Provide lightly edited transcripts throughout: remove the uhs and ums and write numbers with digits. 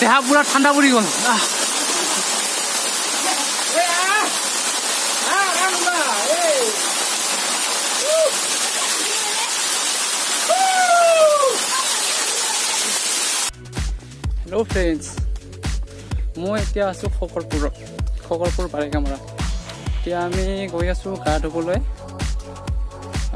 দেহা পুৰা ঠাণ্ডা পৰি গ'ল হেল্ল' ফ্ৰেণ্ডছ মই এতিয়া আছোঁ খগৰপুৰ বাৰিকামৰা এতিয়া আমি গৈ আছোঁ গা ধুবলৈ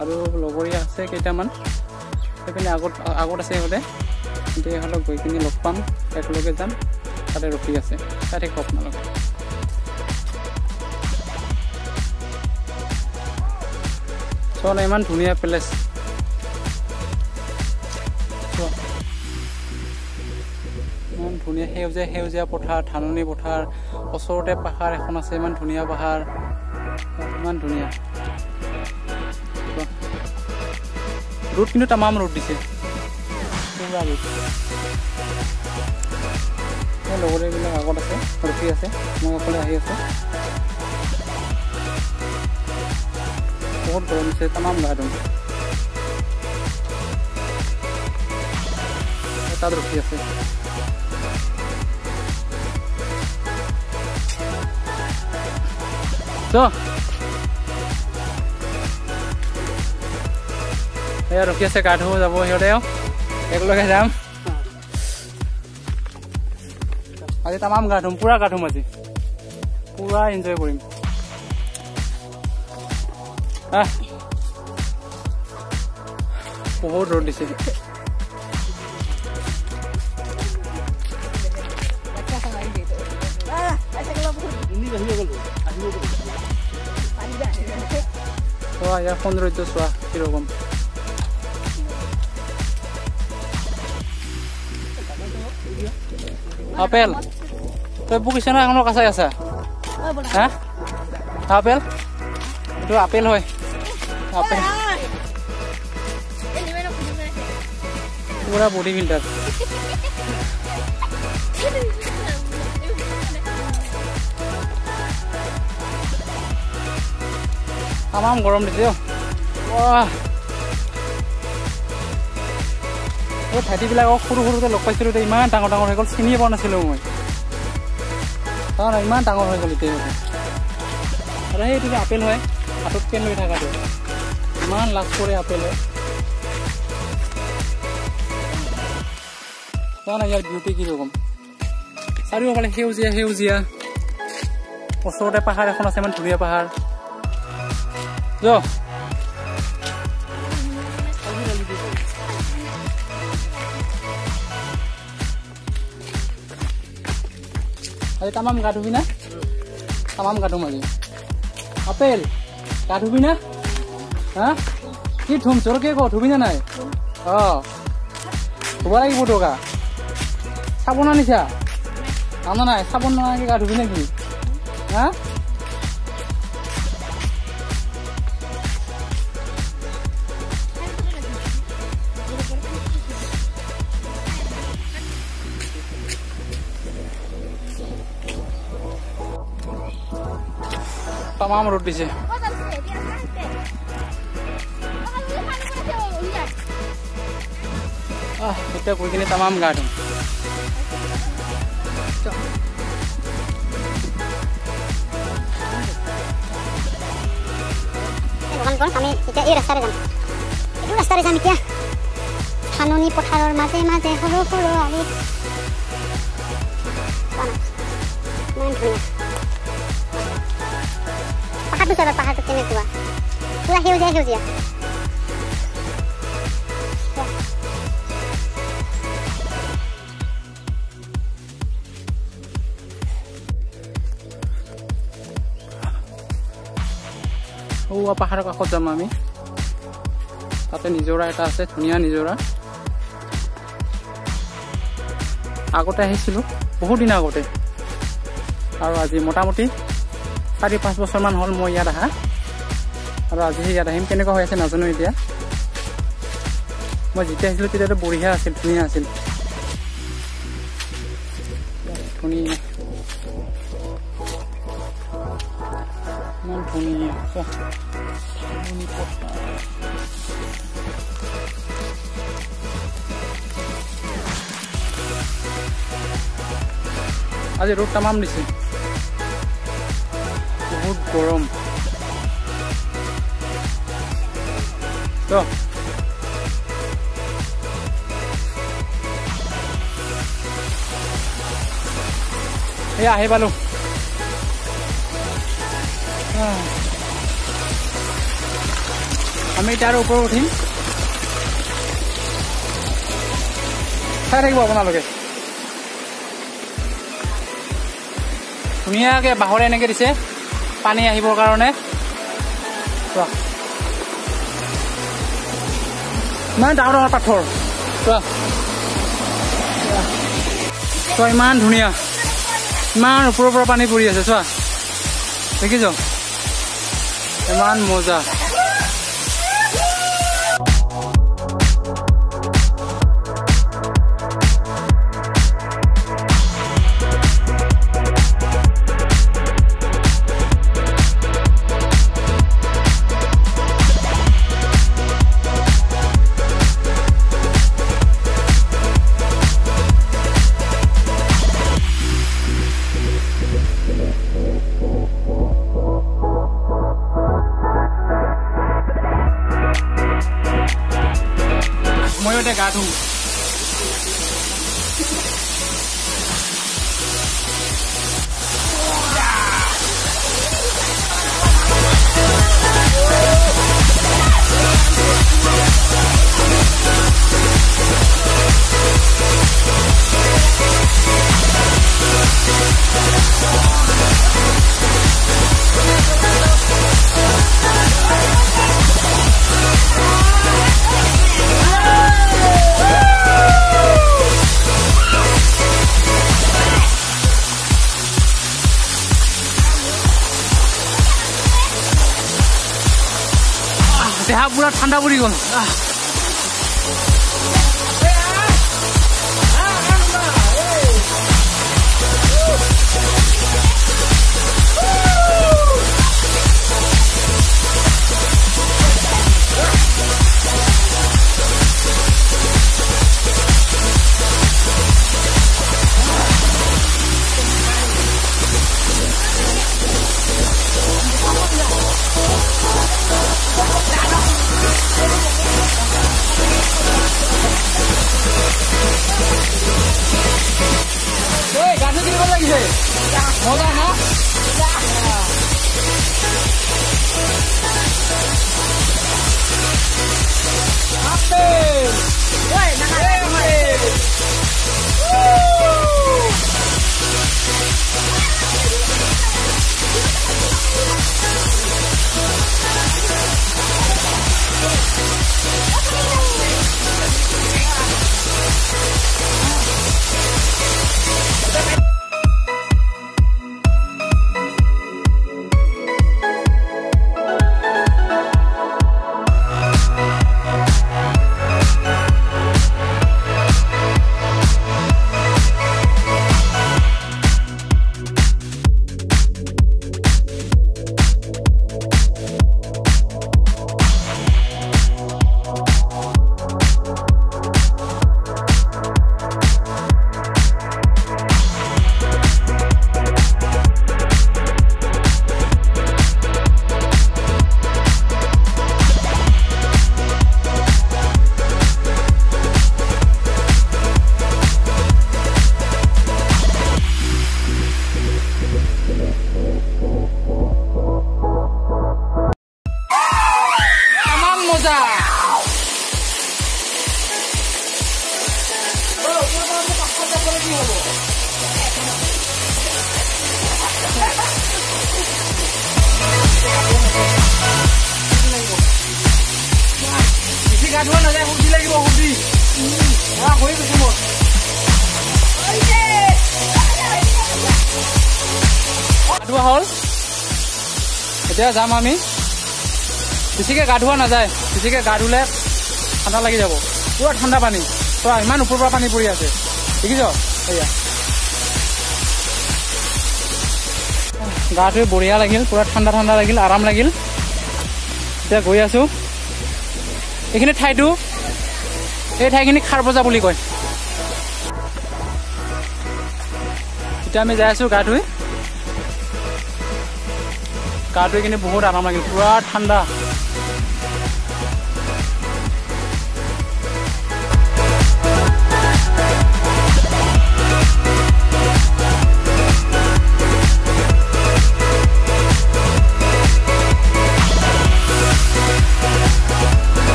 আৰু লগৰীয়া আছে কেইটামান সেইপিনে আগত আছে সিহঁতে এতিয়া সিহঁতক গৈ কিনি লগ পাম একেলগে যাম তাতে ৰখি আছে চাই থাকিব আপোনালোকে চোৱা ইমান ধুনীয়া প্লেচ ইমান ধুনীয়া সেউজীয়া পথাৰ ধাননি পথাৰ ওচৰতে পাহাৰ এখন আছে ইমান ধুনীয়া পাহাৰ ইমান ধুনীয়া ৰ'দ কিন্তু তামাম ৰ'দ দিছে পুৰা ৰ'দ লগৰীয়াবিলাক আগত আছে ৰখি আছে মই অকলে আহি আছোঁ বহুত গৰম দিছে তামাম গা ধুম তাত ৰখি আছে এয়া ৰখি আছে গা ধুব যাব সিহঁতেও একেলগে যাম আজি তামাম গা ধুম পুৰা গা ধুম আজি পুৰা এনজয় কৰিম বহুত ৰ'দ দিছে চোৱা ইয়াৰ সৌন্দৰ্য চোৱা কিৰকম আপেল তই বুকিছ না এখনৰ কাছাই আছা হা আপেল এইটো আপেল হয় আপেল পুৰা বডি ফিল্টাৰ তামাম গৰম দিছে এই ভাইটিবিলাকক সৰুতে লগ পাইছিলোঁ এতিয়া ইমান ডাঙৰ হৈ গ'ল চিনিয়ে পোৱা নাছিলোঁ মই ইমান ডাঙৰ হৈ গ'ল এতিয়া আৰু সেইটো আপেল হয় হাতত পেন লৈ থকাটো ইমান লাজ কৰে আপেল হয় ইয়াৰ বিউটি কিৰকম চাৰিওফালে সেউজীয়া ওচৰতে পাহাৰ এখন আছে ইমান ধুনীয়া পাহাৰ আজি তামাম গা ধুবি না তামাম গা ধুম আজি আপেল গা ধুবি না হা কি ধুম জোৰকে ক ধুবি না নাই ধুব লাগিব টকা চাবোন আনিছা আনা নাই চাবোন নানাকে গা ধুবি নেকি হা তামাম ৰ'দ দিছে এতিয়া গৈ কিনে তামাম গা ধুম আমি এতিয়া এই ৰাস্তাৰে যাম এইটো ৰাস্তাৰে যাম এতিয়া ধাননি পথাৰৰ মাজে সৰু আমি ইমান ধুনীয়া পাহাৰটো চাবা পাহাৰটো কেনেকুৱা পুৰা সেউজীয়া পাহাৰৰ কাষত যাম আমি তাতে নিজৰা এটা আছে ধুনীয়া নিজৰা আগতে আহিছিলোঁ বহুত দিন আগতে আৰু আজি মোটামুটি 4-5 বছৰমান হ'ল মই ইয়াত আহা আৰু আজি ইয়াত আহিম কেনেকুৱা হৈ আছে নাজানো এতিয়া মই যেতিয়া আহিছিলোঁ তেতিয়াতো বঢ়িয়া আছিল ধুনীয়া আছিল ধুনীয়া ইমান ধুনীয়া আজি ৰ'দ তামাম দিছে বহুত গৰম তো এই আহি পালো আমি এতিয়া আৰু ওপৰত উঠিম চাই থাকিব আপোনালোকে ধুনীয়াকৈ বাঁহৰে এনেকৈ দিছে পানী আহিবৰ কাৰণে ইমান ডাঙৰ ডাঙৰ পাথৰ চোৱা ইমান ধুনীয়া ইমান ওপৰৰ পৰা পানী পৰি আছে চোৱা দেখিছ ইমান মজা মই এতিয়া গা ধুম দেহা পুৰা ঠাণ্ডা পৰি গ'ল মজা না গাধুৱা নাযায় হুদি লাগিব হুদি হৈ গৈছে মোৰ গাধুৱা হ'ল এতিয়া যাম আমি বেছিকৈ গা ধোৱা নাযায় বেছিকৈ গা ধুলে ঠাণ্ডা লাগি যাব পুৰা ঠাণ্ডা পানী চোৱা ইমান ওপৰৰ পৰা পানী পৰি আছে দেখিছ এয়া গা ধুই বঢ়িয়া লাগিল পুৰা ঠাণ্ডা ঠাণ্ডা লাগিল আৰাম লাগিল এতিয়া গৈ আছোঁ এইখিনি ঠাইটো এই ঠাইখিনি খাৰবজা বুলি কয় এতিয়া আমি যাই আছোঁ গা ধুই কিনে বহুত আৰাম লাগিল পুৰা ঠাণ্ডা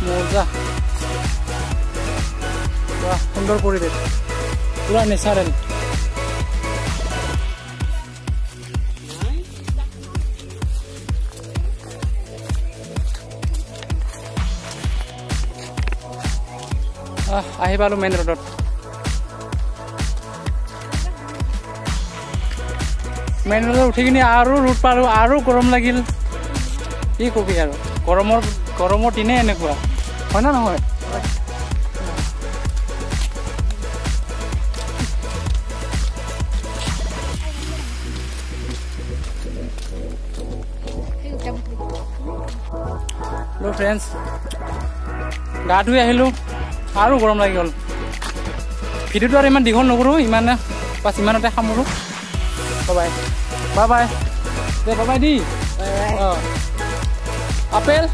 মজা পুৰা সুন্দৰ পৰিৱেশ পুৰা নেচাৰেল আহি পালোঁ মেইন ৰোডত উঠি কিনে আৰু ৰোড পালোঁ আৰু গৰম লাগিল কি কবি আৰু গৰমৰ দিনে এনেকুৱা হয় না নহয় হেল্ল' ফ্ৰেণ্ডছ গা ধুই আহিলোঁ আৰু গৰম লাগি গ'ল ভিডিঅ'টো আৰু ইমান দীঘল নকৰোঁ ইমানতে সামৰোঁ bye bye De by the apple